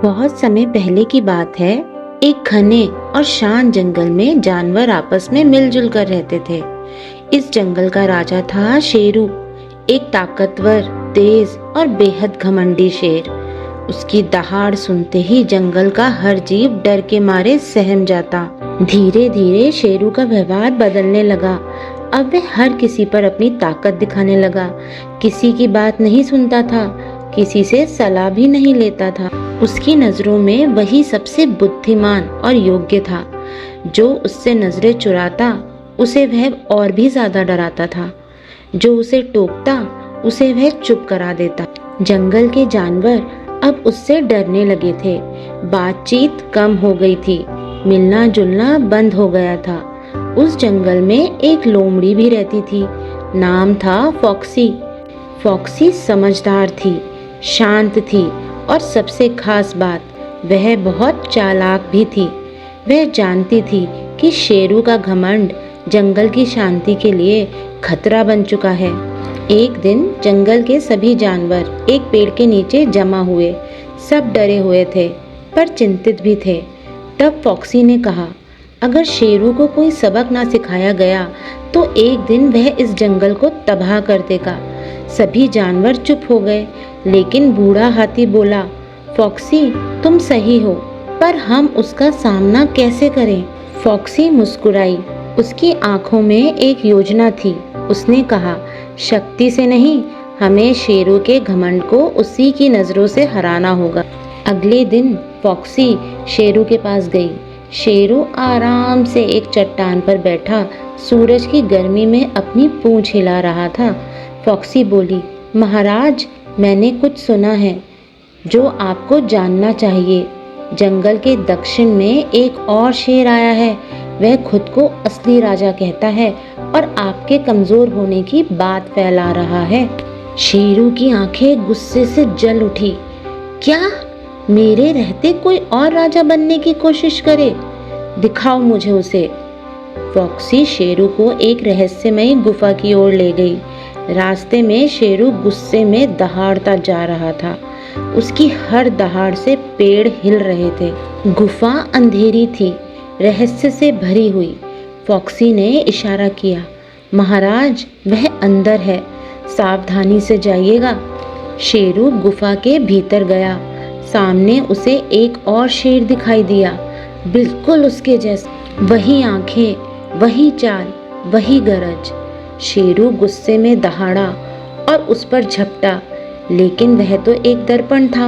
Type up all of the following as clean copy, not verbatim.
बहुत समय पहले की बात है। एक घने और शांत जंगल में जानवर आपस में मिलजुल कर रहते थे। इस जंगल का राजा था शेरू, एक ताकतवर, तेज और बेहद घमंडी शेर। उसकी दहाड़ सुनते ही जंगल का हर जीव डर के मारे सहम जाता। धीरे धीरे शेरू का व्यवहार बदलने लगा। अब वह हर किसी पर अपनी ताकत दिखाने लगा। किसी की बात नहीं सुनता था, किसी से सलाह भी नहीं लेता था। उसकी नजरों में वही सबसे बुद्धिमान और योग्य था। जो उससे नजरें चुराता उसे वह और भी ज्यादा डराता था। जो उसे टोकता उसे वह चुप करा देता। जंगल के जानवर अब उससे डरने लगे थे। बातचीत कम हो गई थी, मिलना जुलना बंद हो गया था। उस जंगल में एक लोमड़ी भी रहती थी। नाम था फॉक्सी। फॉक्सी समझदार थी, शांत थी और सबसे खास बात, वह बहुत चालाक भी थी। वह जानती थी कि शेरू का घमंड जंगल की शांति के लिए खतरा बन चुका है। एक दिन जंगल के सभी जानवर एक पेड़ के नीचे जमा हुए। सब डरे हुए थे पर चिंतित भी थे। तब फॉक्सी ने कहा, अगर शेरू को कोई सबक ना सिखाया गया तो एक दिन वह इस जंगल को तबाह कर देगा। सभी जानवर चुप हो गए, लेकिन बूढ़ा हाथी बोला, फॉक्सी तुम सही हो, पर हम उसका सामना कैसे करें? फॉक्सी मुस्कुराई। उसकी आंखों में एक योजना थी। उसने कहा, शक्ति से नहीं, हमें शेरू के घमंड को उसी की नजरों से हराना होगा। अगले दिन फॉक्सी शेरू के पास गई। शेरू आराम से एक चट्टान पर बैठा सूरज की गर्मी में अपनी पूंछ हिला रहा था। फॉक्सी बोली, महाराज, मैंने कुछ सुना है जो आपको जानना चाहिए। जंगल के दक्षिण में एक और शेर आया है। वह खुद को असली राजा कहता है और आपके कमजोर होने की बात फैला रहा है। शेरू की आंखें गुस्से से जल उठी। क्या मेरे रहते कोई और राजा बनने की कोशिश करे? दिखाओ मुझे उसे। फॉक्सी शेरू को एक रहस्यमयी गुफा की ओर ले गई। रास्ते में शेरू गुस्से में दहाड़ता जा रहा था। उसकी हर दहाड़ से पेड़ हिल रहे थे। गुफा अंधेरी थी, रहस्य से भरी हुई। फॉक्सी ने इशारा किया, महाराज वह अंदर है, सावधानी से जाइएगा। शेरू गुफा के भीतर गया। सामने उसे एक और शेर दिखाई दिया, बिल्कुल उसके जैसा। वही आंखें, वही चाल, वही गरज। शेरू गुस्से में दहाड़ा और उस पर झपटा, लेकिन वह तो एक दर्पण था।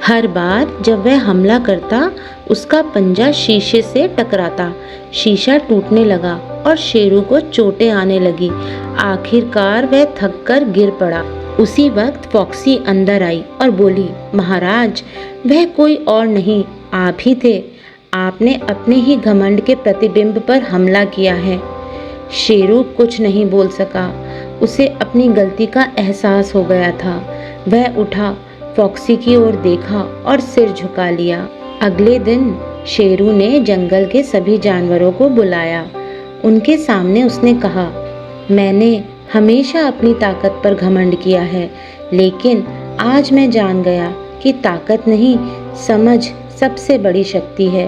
हर बार जब वह हमला करता उसका पंजा शीशे से टकराता। शीशा टूटने लगा और शेरू को चोटें आने लगी। आखिरकार वह थककर गिर पड़ा। उसी वक्त फॉक्सी अंदर आई और बोली, महाराज वह कोई और नहीं, आप ही थे। आपने अपने ही घमंड के प्रतिबिंब पर हमला किया है। शेरू कुछ नहीं बोल सका। उसे अपनी गलती का एहसास हो गया था। वह उठा, फॉक्सी की ओर देखा और सिर झुका लिया। अगले दिन शेरू ने जंगल के सभी जानवरों को बुलाया। उनके सामने उसने कहा, मैंने हमेशा अपनी ताकत पर घमंड किया है, लेकिन आज मैं जान गया कि ताकत नहीं, समझ सबसे बड़ी शक्ति है।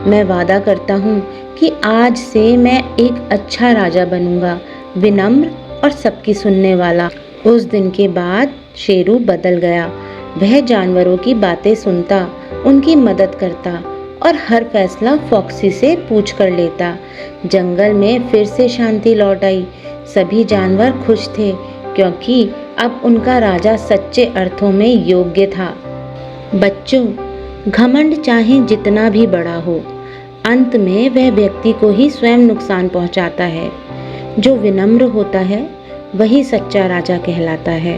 मैं वादा करता हूँ कि आज से मैं एक अच्छा राजा बनूंगा, विनम्र और सबकी सुनने वाला। उस दिन के बाद शेरू बदल गया। वह जानवरों की बातें सुनता, उनकी मदद करता और हर फैसला फॉक्सी से पूछ कर लेता। जंगल में फिर से शांति लौट आई। सभी जानवर खुश थे क्योंकि अब उनका राजा सच्चे अर्थों में योग्य था। बच्चों, घमंड चाहे जितना भी बड़ा हो, अंत में वह व्यक्ति को ही स्वयं नुकसान पहुंचाता है। जो विनम्र होता है वही सच्चा राजा कहलाता है।